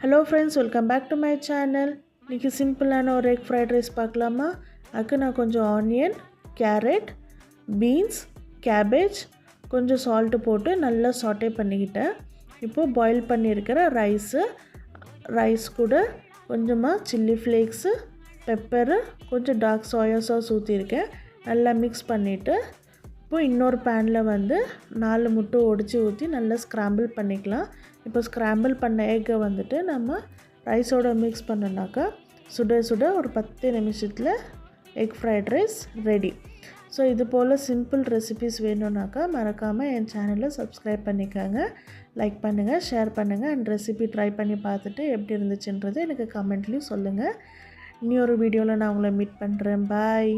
Hello friends, welcome back to my channel. இன்னைக்கு சிம்பிளான ஒரு எக் ஃப்ரைட் ரைஸ் பார்க்கலாமா? அதுக்கு நான் கொஞ்சம் ஆனியன், கேரட், பீன்ஸ், கேபேஜ், கொஞ்சம் சால்ட் போட்டு நல்லா சாட்டே பண்ணிக்கிட்டேன். இப்போ பாயில் பண்ணியிருக்கிற ரைஸ் கூட கொஞ்சமாக சில்லி ஃப்ளேக்ஸு, பெப்பரு, கொஞ்சம் டார்க் சோயா சாஸ் ஊற்றிருக்கேன். நல்லா மிக்ஸ் பண்ணிவிட்டு இப்போ இன்னொரு பேனில் வந்து 4 முட்டை உடைச்சி ஊற்றி நல்லா ஸ்க்ராம்பிள் பண்ணிக்கலாம். இப்போ ஸ்க்ராம்பிள் பண்ண எக்கை வந்துட்டு நம்ம ரைஸோடு மிக்ஸ் பண்ணோன்னாக்கா சுட சுட ஒரு 10 நிமிஷத்தில் egg fried rice ready. So இது போல் சிம்பிள் ரெசிபீஸ் வேணும்னாக்கா மறக்காமல் என் சேனலை சப்ஸ்கிரைப் பண்ணிக்கோங்க, லைக் பண்ணுங்கள், ஷேர் பண்ணுங்கள் அண்ட் ரெசிபி ட்ரை பண்ணி பார்த்துட்டு எப்படி இருந்துச்சுன்றது எனக்கு கமெண்ட்லேயும் சொல்லுங்கள். இன்னொரு வீடியோவில் நான் உங்களை மீட் பண்ணுறேன். பாய்.